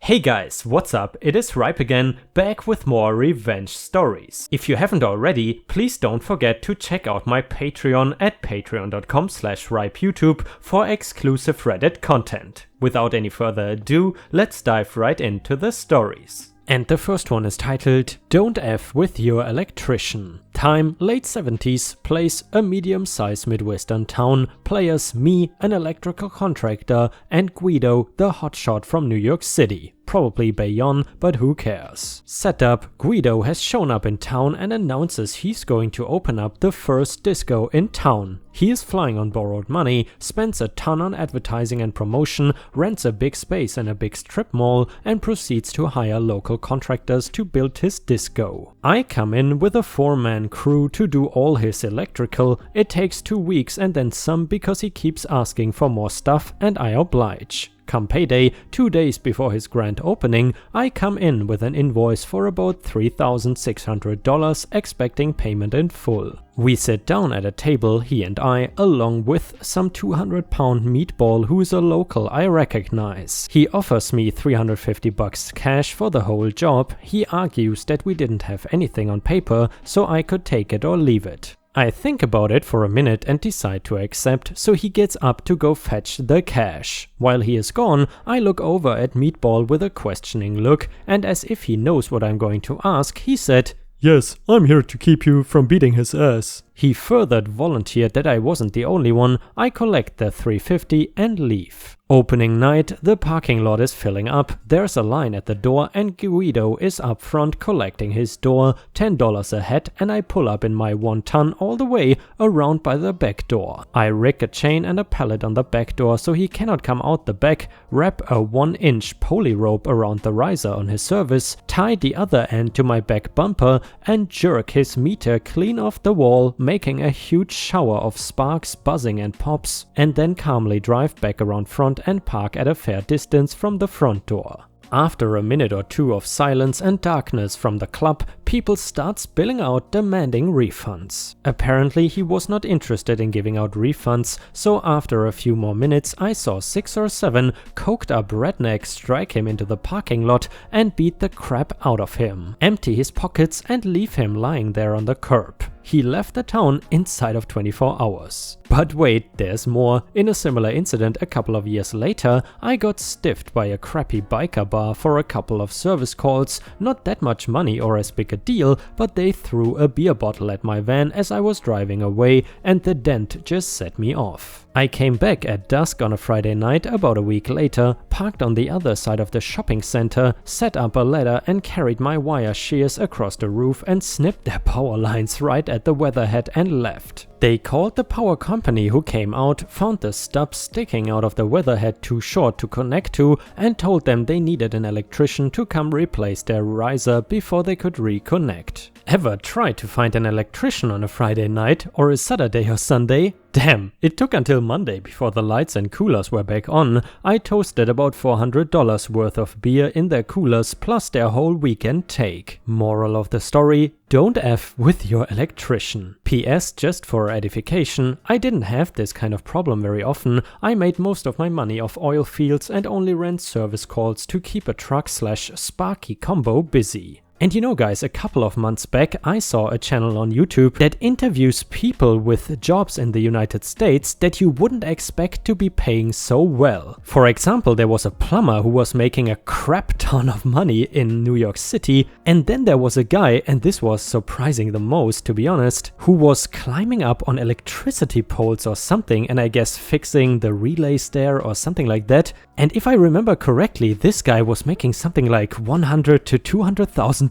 Hey guys, what's up? It is Ripe again, back with more revenge stories. If you haven't already, please don't forget to check out my Patreon at patreon.com/ripeyoutube for exclusive Reddit content. Without any further ado, let's dive right into the stories. And the first one is titled, Don't F with Your Electrician. Time, late 70s, place, a medium-sized Midwestern town, players me, an electrical contractor, and Guido, the hotshot from New York City. Probably Bayonne, but who cares. Setup, Guido has shown up in town and announces he's going to open up the first disco in town. He is flying on borrowed money, spends a ton on advertising and promotion, rents a big space in a big strip mall, and proceeds to hire local contractors to build his disco. I come in with a 4-man crew to do all his electrical. It takes 2 weeks and then some because he keeps asking for more stuff and I oblige. Come payday, 2 days before his grand opening, I come in with an invoice for about $3,600 expecting payment in full. We sit down at a table, he and I, along with some 200-pound meatball who's a local I recognize. He offers me $350 cash for the whole job. He argues that we didn't have anything on paper, so I could take it or leave it. I think about it for a minute and decide to accept, so he gets up to go fetch the cash. While he is gone, I look over at Meatball with a questioning look, and as if he knows what I'm going to ask, he said, "Yes, I'm here to keep you from beating his ass." He further volunteered that I wasn't the only one. I collect the $350 and leave. Opening night, the parking lot is filling up, there's a line at the door and Guido is up front collecting his door, $10 a head, and I pull up in my 1-ton all the way around by the back door. I rig a chain and a pallet on the back door so he cannot come out the back, wrap a 1-inch pulley rope around the riser on his service, tie the other end to my back bumper and jerk his meter clean off the wall, making a huge shower of sparks, buzzing and pops, and then calmly drive back around front and park at a fair distance from the front door. After a minute or two of silence and darkness from the club, people start spilling out demanding refunds. Apparently he was not interested in giving out refunds, so after a few more minutes I saw 6 or 7 coked up rednecks strike him into the parking lot and beat the crap out of him, empty his pockets and leave him lying there on the curb. He left the town inside of 24 hours. But wait, there's more. In a similar incident a couple of years later, I got stiffed by a crappy biker bar for a couple of service calls. Not that much money or as big a deal, but they threw a beer bottle at my van as I was driving away and the dent just set me off. I came back at dusk on a Friday night about a week later, parked on the other side of the shopping center, set up a ladder and carried my wire shears across the roof and snipped their power lines right at the weatherhead and left. They called the power company who came out, found the stub sticking out of the weatherhead too short to connect to, and told them they needed an electrician to come replace their riser before they could reconnect. Ever tried to find an electrician on a Friday night or a Saturday or Sunday? Damn, it took until Monday before the lights and coolers were back on. I toasted about $400 worth of beer in their coolers plus their whole weekend take. Moral of the story, don't F with your electrician. PS, just for edification, I didn't have this kind of problem very often. I made most of my money off oil fields and only ran service calls to keep a truck/Sparky combo busy. And you know guys, a couple of months back I saw a channel on YouTube that interviews people with jobs in the United States that you wouldn't expect to be paying so well. For example, there was a plumber who was making a crap ton of money in New York City, and then there was a guy, and this was surprising the most to be honest, who was climbing up on electricity poles or something and I guess fixing the relays there or something like that. And if I remember correctly, this guy was making something like $100,000 to $200,000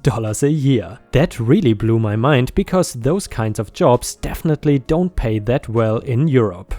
a year. That really blew my mind because those kinds of jobs definitely don't pay that well in Europe.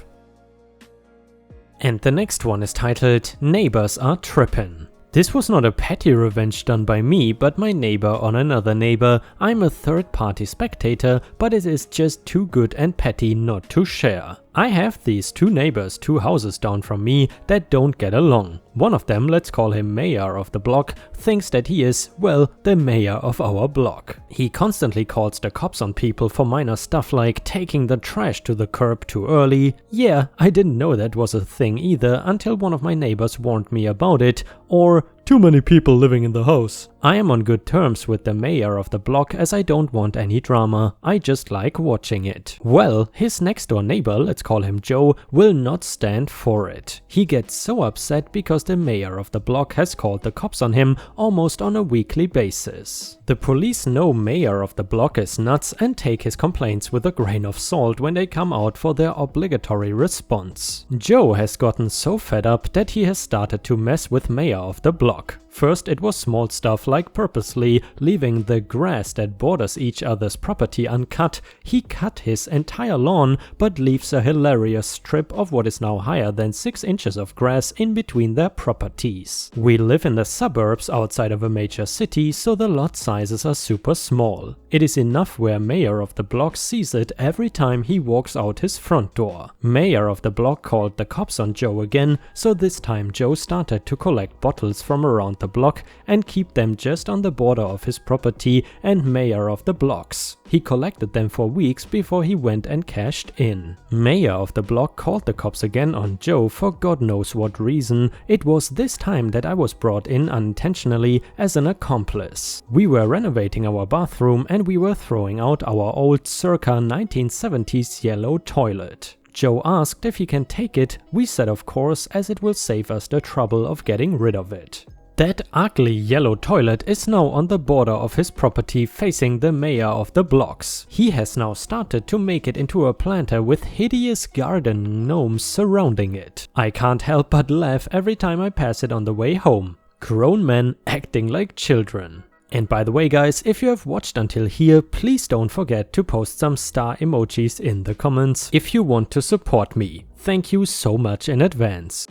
And the next one is titled, Neighbors Are Trippin'. This was not a petty revenge done by me, but my neighbor on another neighbor. I'm a third-party spectator, but it is just too good and petty not to share. I have these 2 neighbors 2 houses down from me that don't get along. One of them, let's call him mayor of the block, thinks that he is, well, the mayor of our block. He constantly calls the cops on people for minor stuff like taking the trash to the curb too early. Yeah, I didn't know that was a thing either until one of my neighbors warned me about it. Or Too many people living in the house. I am on good terms with the mayor of the block as I don't want any drama, I just like watching it. Well, his next door neighbor, let's call him Joe, will not stand for it. He gets so upset because the mayor of the block has called the cops on him almost on a weekly basis. The police know mayor of the block is nuts and take his complaints with a grain of salt when they come out for their obligatory response. Joe has gotten so fed up that he has started to mess with mayor of the block. First it was small stuff like purposely leaving the grass that borders each other's property uncut. He cut his entire lawn but leaves a hilarious strip of what is now higher than 6 inches of grass in between their properties. We live in the suburbs outside of a major city, so the lot sizes are super small. It is enough where mayor of the block sees it every time he walks out his front door. Mayor of the block called the cops on Joe again, so this time Joe started to collect bottles from around the block and keep them just on the border of his property and mayor of the block's. He collected them for weeks before he went and cashed in. Mayor of the block called the cops again on Joe for God knows what reason. It was this time that I was brought in unintentionally as an accomplice. We were renovating our bathroom and we were throwing out our old circa 1970s yellow toilet. Joe asked if he can take it. We said of course, as it will save us the trouble of getting rid of it. That ugly yellow toilet is now on the border of his property facing the mayor of the blocks. He has now started to make it into a planter with hideous garden gnomes surrounding it. I can't help but laugh every time I pass it on the way home. Grown men acting like children. And by the way guys, if you have watched until here, please don't forget to post some star emojis in the comments if you want to support me. Thank you so much in advance.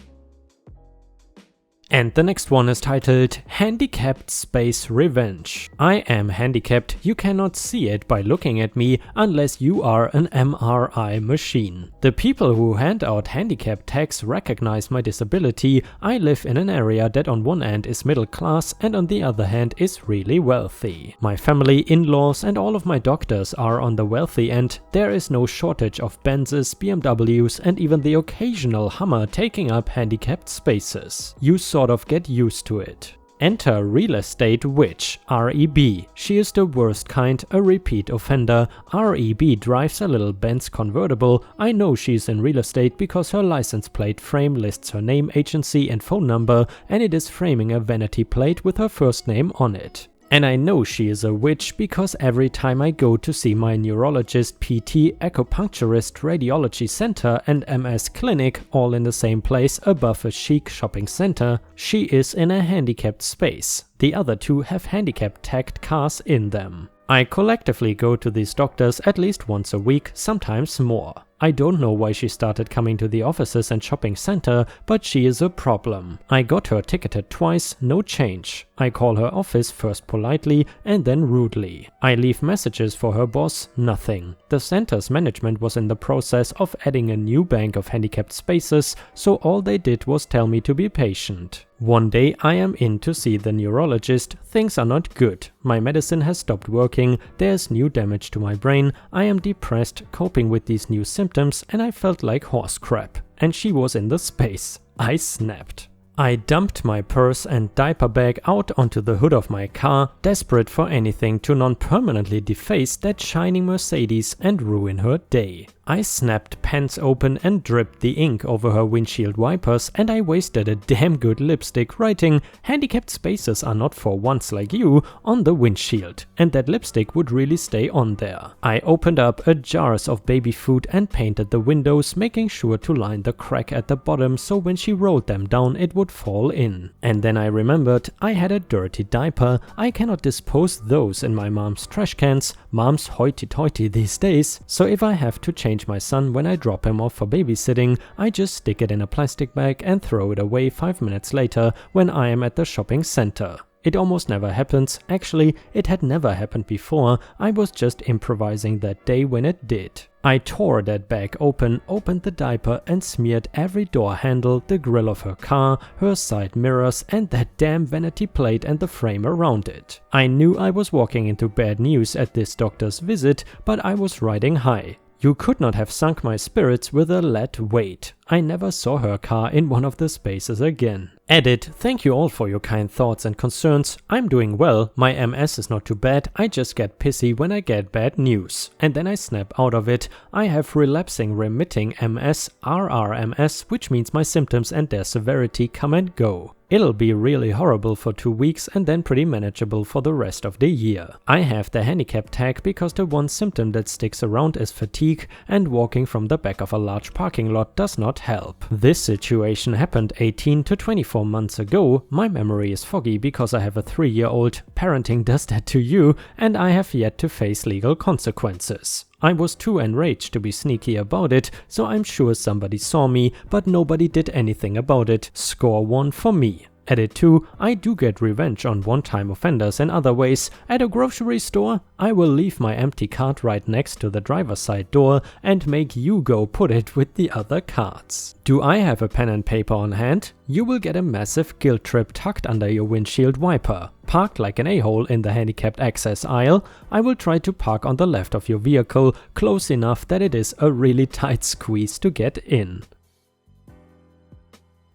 And the next one is titled Handicapped Space Revenge. I am handicapped, you cannot see it by looking at me unless you are an MRI machine. The people who hand out handicap tags recognize my disability. I live in an area that on one end is middle class and on the other hand is really wealthy. My family, in-laws and all of my doctors are on the wealthy end. There is no shortage of Benzes, BMWs and even the occasional Hummer taking up handicapped spaces. You sort of get used to it. Enter Real Estate Witch, REB. She is the worst kind, a repeat offender. REB drives a little Benz convertible. I know she's in real estate because her license plate frame lists her name, agency and phone number, and it is framing a vanity plate with her first name on it. And I know she is a witch because every time I go to see my neurologist, PT, acupuncturist, radiology center and MS clinic all in the same place above a chic shopping center, she is in a handicapped space. The other two have handicap tagged cars in them. I collectively go to these doctors at least once a week, sometimes more. I don't know why she started coming to the offices and shopping center, but she is a problem. I got her ticketed twice, no change. I call her office first politely and then rudely. I leave messages for her boss, nothing. The center's management was in the process of adding a new bank of handicapped spaces, so all they did was tell me to be patient. One day I am in to see the neurologist. Things are not good. My medicine has stopped working, there's new damage to my brain, I am depressed, coping with these new symptoms, and I felt like horse crap. And she was in the space. I snapped. I dumped my purse and diaper bag out onto the hood of my car, desperate for anything to non-permanently deface that shining Mercedes and ruin her day. I snapped pants open and dripped the ink over her windshield wipers, and I wasted a damn good lipstick writing "Handicapped spaces are not for ones like you" on the windshield, and that lipstick would really stay on there. I opened up a jars of baby food and painted the windows, making sure to line the crack at the bottom so when she rolled them down it would fall in. And then I remembered I had a dirty diaper. I cannot dispose those in my mom's trash cans. Mom's hoity-toity these days, so if I have to change my son when I drop him off for babysitting, I just stick it in a plastic bag and throw it away 5 minutes later when I am at the shopping center. It almost never happens. Actually, it had never happened before. I was just improvising that day when it did. I tore that bag open, opened the diaper and smeared every door handle, the grille of her car, her side mirrors and that damn vanity plate and the frame around it. I knew I was walking into bad news at this doctor's visit, but I was riding high. You could not have sunk my spirits with a lead weight. I never saw her car in one of the spaces again. Edit, thank you all for your kind thoughts and concerns. I'm doing well, my MS is not too bad, I just get pissy when I get bad news. And then I snap out of it. I have relapsing remitting MS, RRMS, which means my symptoms and their severity come and go. It'll be really horrible for 2 weeks and then pretty manageable for the rest of the year. I have the handicap tag because the one symptom that sticks around is fatigue, and walking from the back of a large parking lot does not help. This situation happened 18 to 24 months ago. My memory is foggy because I have a 3-year-old. Parenting does that to you, and I have yet to face legal consequences. I was too enraged to be sneaky about it, so I'm sure somebody saw me, but nobody did anything about it. Score 1 for me. Edit 2, I do get revenge on one-time offenders in other ways. At a grocery store, I will leave my empty cart right next to the driver's side door and make you go put it with the other carts. Do I have a pen and paper on hand? You will get a massive guilt trip tucked under your windshield wiper. Parked like an a-hole in the handicapped access aisle, I will try to park on the left of your vehicle, close enough that it is a really tight squeeze to get in.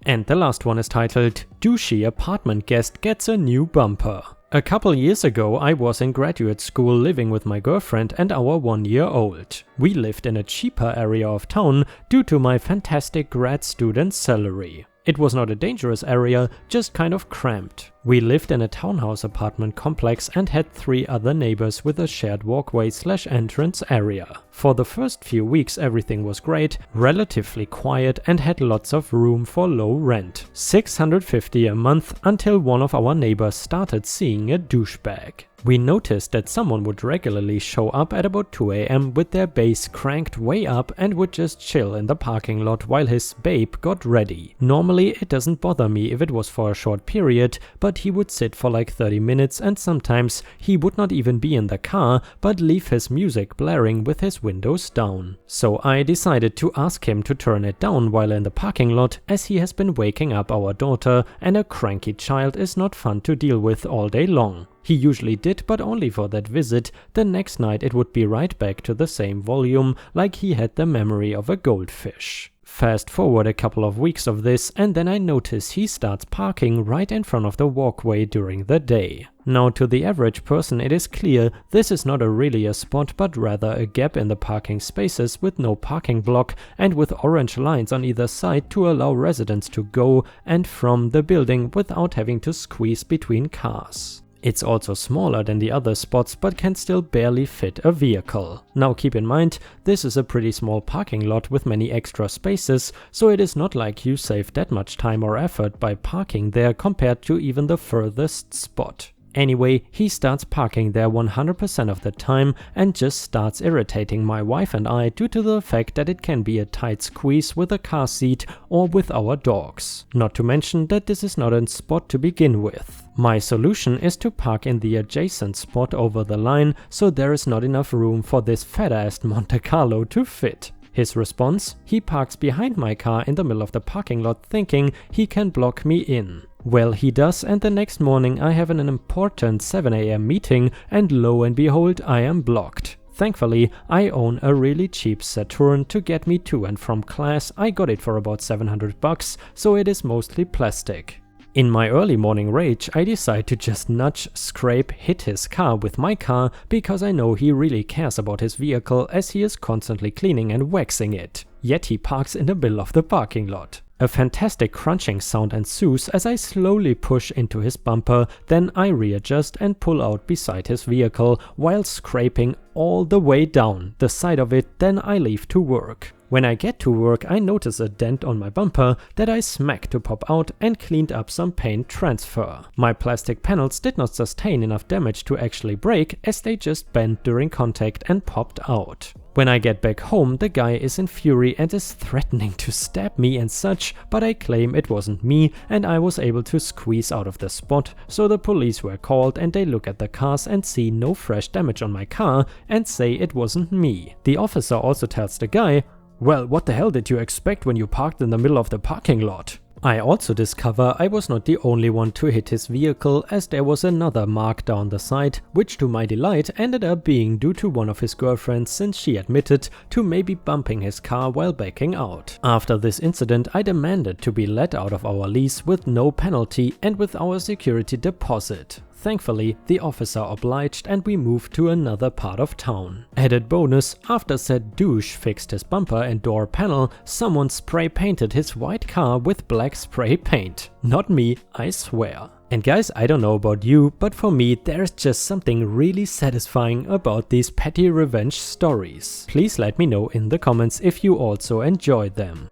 And the last one is titled, Douchey Apartment Guest Gets a New Bumper. A couple years ago I was in graduate school living with my girlfriend and our 1-year-old. We lived in a cheaper area of town due to my fantastic grad student salary. It was not a dangerous area, just kind of cramped. We lived in a townhouse apartment complex and had 3 other neighbors with a shared walkway/entrance area. For the first few weeks everything was great, relatively quiet and had lots of room for low rent. $650 a month until one of our neighbors started seeing a douchebag. We noticed that someone would regularly show up at about 2 AM with their bass cranked way up and would just chill in the parking lot while his babe got ready. Normally it doesn't bother me if it was for a short period, but he would sit for like 30 minutes and sometimes he would not even be in the car but leave his music blaring with his windows down. So I decided to ask him to turn it down while in the parking lot, as he has been waking up our daughter and a cranky child is not fun to deal with all day long. He usually did, but only for that visit. The next night it would be right back to the same volume, like he had the memory of a goldfish. Fast forward a couple of weeks of this and then I notice he starts parking right in front of the walkway during the day. Now to the average person it is clear this is not really a spot but rather a gap in the parking spaces with no parking block and with orange lines on either side to allow residents to go and from the building without having to squeeze between cars. It's also smaller than the other spots but can still barely fit a vehicle. Now keep in mind, this is a pretty small parking lot with many extra spaces, so it is not like you save that much time or effort by parking there compared to even the furthest spot. Anyway, he starts parking there 100% of the time and just starts irritating my wife and I due to the fact that it can be a tight squeeze with a car seat or with our dogs. Not to mention that this is not a spot to begin with. My solution is to park in the adjacent spot over the line, so there is not enough room for this fat-assed Monte Carlo to fit. His response? He parks behind my car in the middle of the parking lot thinking he can block me in. Well, he does, and the next morning I have an important 7 AM meeting and lo and behold I am blocked. Thankfully, I own a really cheap Saturn to get me to and from class. I got it for about $700, so it is mostly plastic. In my early morning rage, I decide to just nudge, scrape, hit his car with my car because I know he really cares about his vehicle as he is constantly cleaning and waxing it. Yet he parks in the middle of the parking lot. A fantastic crunching sound ensues as I slowly push into his bumper, then I readjust and pull out beside his vehicle while scraping all the way down the side of it, then I leave to work. When I get to work I notice a dent on my bumper that I smacked to pop out and cleaned up some paint transfer. My plastic panels did not sustain enough damage to actually break as they just bent during contact and popped out. When I get back home, the guy is in fury and is threatening to stab me and such, but I claim it wasn't me and I was able to squeeze out of the spot, so the police were called and they look at the cars and see no fresh damage on my car and say it wasn't me. The officer also tells the guy, "Well, what the hell did you expect when you parked in the middle of the parking lot?" I also discover I was not the only one to hit his vehicle, as there was another mark down the side, which to my delight ended up being due to one of his girlfriends, since she admitted to maybe bumping his car while backing out. After this incident, I demanded to be let out of our lease with no penalty and with our security deposit. Thankfully, the officer obliged and we moved to another part of town. Added bonus, after said douche fixed his bumper and door panel, someone spray painted his white car with black spray paint. Not me, I swear. And guys, I don't know about you, but for me there's just something really satisfying about these petty revenge stories. Please let me know in the comments if you also enjoy them.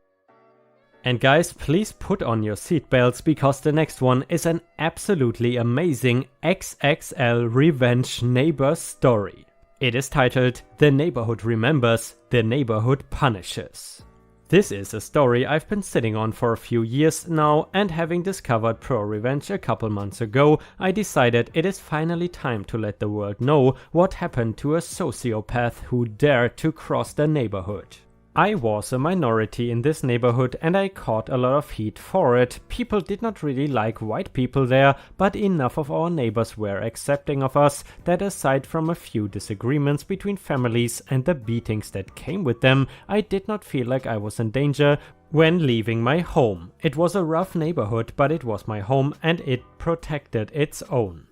And guys, please put on your seatbelts, because the next one is an absolutely amazing XXL revenge neighbor story. It is titled "The Neighborhood Remembers, the Neighborhood Punishes." This is a story I've been sitting on for a few years now, and having discovered Pro Revenge a couple months ago, I decided it is finally time to let the world know what happened to a sociopath who dared to cross the neighborhood. I was a minority in this neighborhood and I caught a lot of heat for it. People did not really like white people there, but enough of our neighbors were accepting of us that aside from a few disagreements between families and the beatings that came with them, I did not feel like I was in danger when leaving my home. It was a rough neighborhood, but it was my home and it protected its own.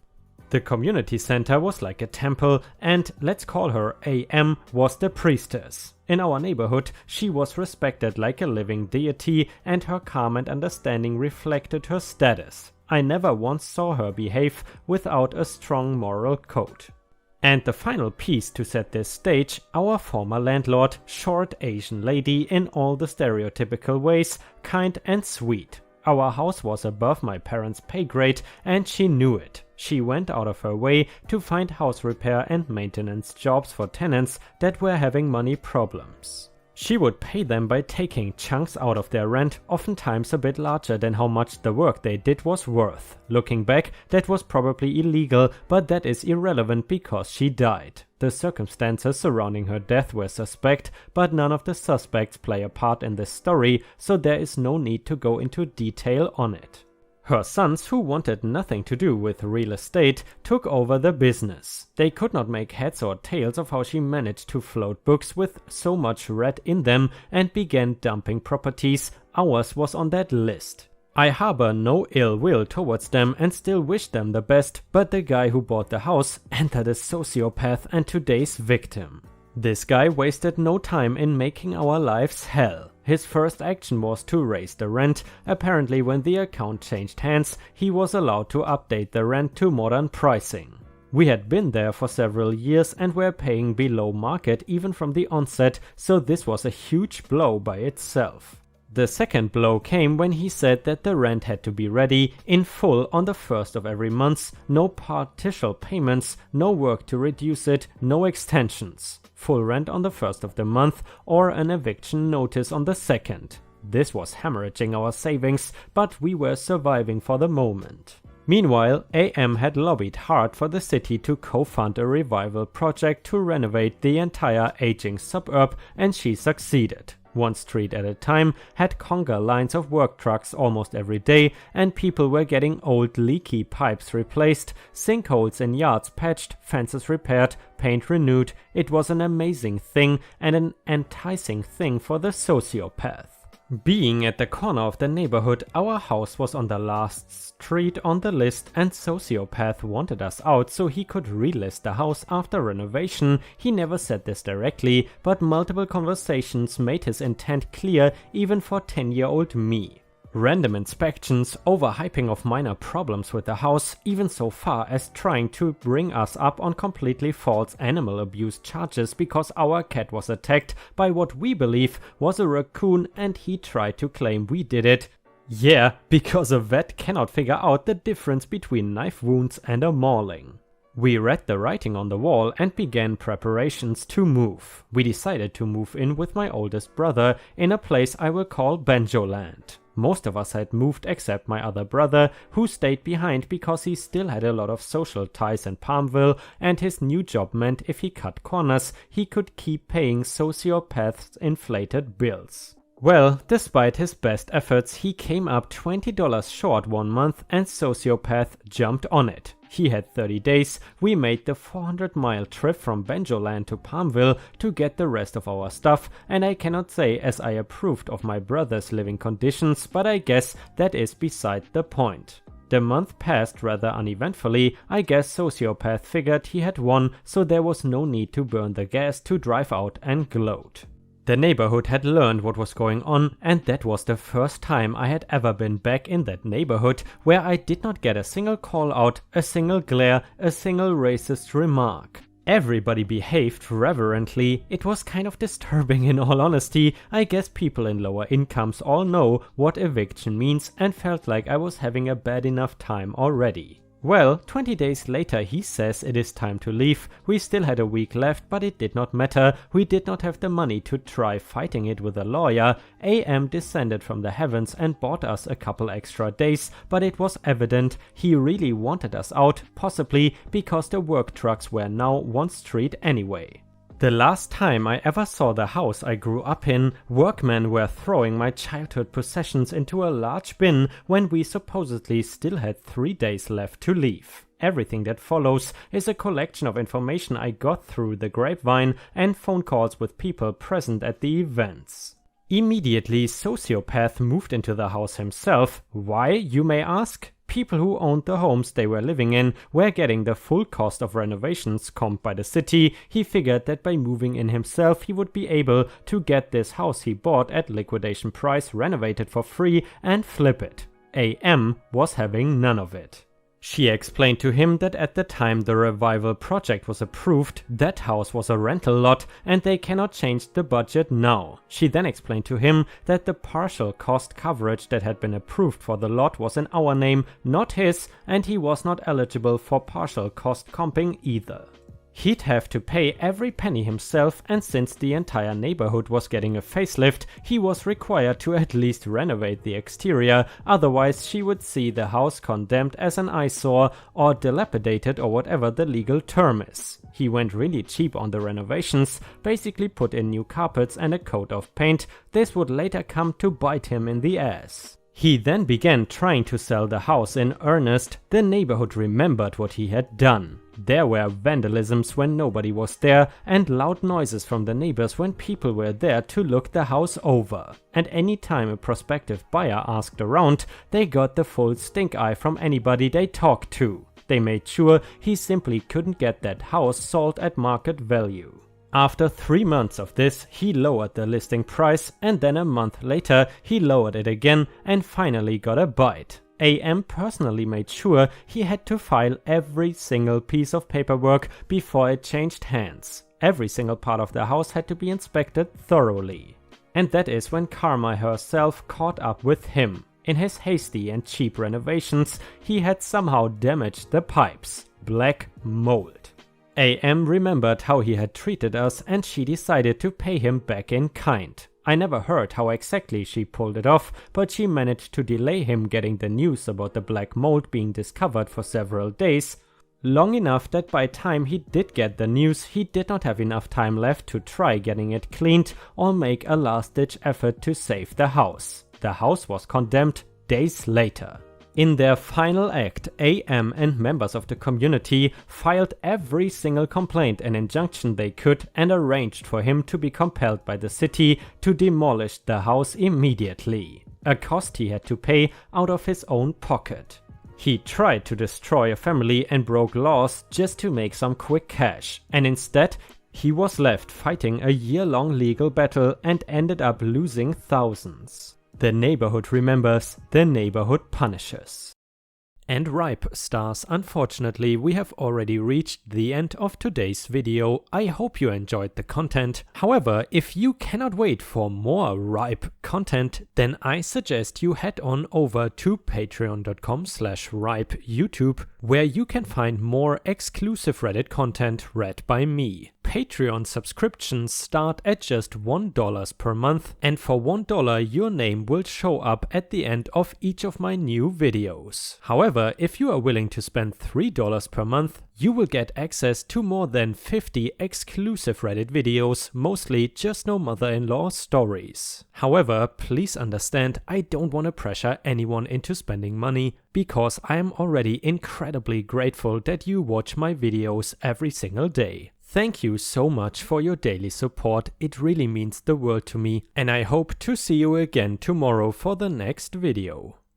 The community center was like a temple, and let's call her AM was the priestess. In our neighborhood, she was respected like a living deity, and her calm and understanding reflected her status. I never once saw her behave without a strong moral code. And the final piece to set this stage, our former landlord, short Asian lady in all the stereotypical ways, kind and sweet. Our house was above my parents' pay grade and she knew it. She went out of her way to find house repair and maintenance jobs for tenants that were having money problems. She would pay them by taking chunks out of their rent, oftentimes a bit larger than how much the work they did was worth. Looking back, that was probably illegal, but that is irrelevant because she died. The circumstances surrounding her death were suspect, but none of the suspects play a part in this story, so there is no need to go into detail on it. Her sons, who wanted nothing to do with real estate, took over the business. They could not make heads or tails of how she managed to float books with so much red in them and began dumping properties. Ours was on that list. I harbor no ill will towards them and still wish them the best, but the guy who bought the house entered a sociopath and today's victim. This guy wasted no time in making our lives hell. His first action was to raise the rent. Apparently when the account changed hands, he was allowed to update the rent to modern pricing. We had been there for several years and were paying below market even from the onset, so this was a huge blow by itself. The second blow came when he said that the rent had to be ready in full on the first of every month, no partial payments, no work to reduce it, no extensions. Full rent on the first of the month or an eviction notice on the second. This was hemorrhaging our savings, but we were surviving for the moment. Meanwhile, AM had lobbied hard for the city to co-fund a revival project to renovate the entire aging suburb, and she succeeded. One street at a time, had conga lines of work trucks almost every day, and people were getting old leaky pipes replaced, sinkholes in yards patched, fences repaired, paint renewed. It was an amazing thing and an enticing thing for the sociopath. Being at the corner of the neighborhood, our house was on the last street on the list, and sociopath wanted us out so he could relist the house after renovation. He never said this directly, but multiple conversations made his intent clear even for 10-year-old me. Random inspections, overhyping of minor problems with the house, even so far as trying to bring us up on completely false animal abuse charges because our cat was attacked by what we believe was a raccoon and he tried to claim we did it. Yeah, because a vet cannot figure out the difference between knife wounds and a mauling. We read the writing on the wall and began preparations to move. We decided to move in with my oldest brother in a place I will call Banjoland. Most of us had moved except my other brother, who stayed behind because he still had a lot of social ties in Palmville, and his new job meant if he cut corners, he could keep paying sociopaths inflated bills. Well, despite his best efforts, he came up $20 short one month and Sociopath jumped on it. He had 30 days, we made the 400-mile trip from Benjoland to Palmville to get the rest of our stuff, and I cannot say as I approved of my brother's living conditions, but I guess that is beside the point. The month passed rather uneventfully. I guess Sociopath figured he had won, so there was no need to burn the gas to drive out and gloat. The neighborhood had learned what was going on, and that was the first time I had ever been back in that neighborhood where I did not get a single call out, a single glare, a single racist remark. Everybody behaved reverently. It was kind of disturbing in all honesty. I guess people in lower incomes all know what eviction means and felt like I was having a bad enough time already. Well, 20 days later he says it is time to leave. We still had a week left, but it did not matter. We did not have the money to try fighting it with a lawyer. AM descended from the heavens and bought us a couple extra days, but it was evident he really wanted us out, possibly because the work trucks were now one street anyway. The last time I ever saw the house I grew up in, workmen were throwing my childhood possessions into a large bin when we supposedly still had 3 days left to leave. Everything that follows is a collection of information I got through the grapevine and phone calls with people present at the events. Immediately, Sociopath moved into the house himself. Why, you may ask? People who owned the homes they were living in were getting the full cost of renovations comped by the city. He figured that by moving in himself he would be able to get this house he bought at liquidation price renovated for free and flip it. AM was having none of it. She explained to him that at the time the revival project was approved, that house was a rental lot and they cannot change the budget now. She then explained to him that the partial cost coverage that had been approved for the lot was in our name, not his, and he was not eligible for partial cost comping either. He'd have to pay every penny himself, and since the entire neighborhood was getting a facelift, he was required to at least renovate the exterior, otherwise she would see the house condemned as an eyesore or dilapidated or whatever the legal term is. He went really cheap on the renovations, basically put in new carpets and a coat of paint. This would later come to bite him in the ass. He then began trying to sell the house in earnest. The neighborhood remembered what he had done. There were vandalisms when nobody was there and loud noises from the neighbors when people were there to look the house over. And any time a prospective buyer asked around, they got the full stink eye from anybody they talked to. They made sure he simply couldn't get that house sold at market value. After 3 months of this, he lowered the listing price, and then a month later he lowered it again and finally got a bite. AM personally made sure he had to file every single piece of paperwork before it changed hands. Every single part of the house had to be inspected thoroughly. And that is when Karma herself caught up with him. In his hasty and cheap renovations, he had somehow damaged the pipes. Black mold. AM remembered how he had treated us and she decided to pay him back in kind. I never heard how exactly she pulled it off, but she managed to delay him getting the news about the black mold being discovered for several days, long enough that by time he did get the news, he did not have enough time left to try getting it cleaned or make a last-ditch effort to save the house. The house was condemned days later. In their final act, AM and members of the community filed every single complaint and injunction they could and arranged for him to be compelled by the city to demolish the house immediately, a cost he had to pay out of his own pocket. He tried to destroy a family and broke laws just to make some quick cash, and instead he was left fighting a year-long legal battle and ended up losing thousands. The neighborhood remembers, the neighborhood punishes. And Ripe stars, unfortunately we have already reached the end of today's video. I hope you enjoyed the content. However, if you cannot wait for more Ripe content, then I suggest you head on over to patreon.com/ripeyoutube, where you can find more exclusive Reddit content read by me. Patreon subscriptions start at just $1 per month, and for $1 your name will show up at the end of each of my new videos. However, if you are willing to spend $3 per month, you will get access to more than 50 exclusive Reddit videos, mostly just no mother-in-law stories. However, please understand, I don't want to pressure anyone into spending money, because I am already incredibly grateful that you watch my videos every single day. Thank you so much for your daily support, it really means the world to me, and I hope to see you again tomorrow for the next video.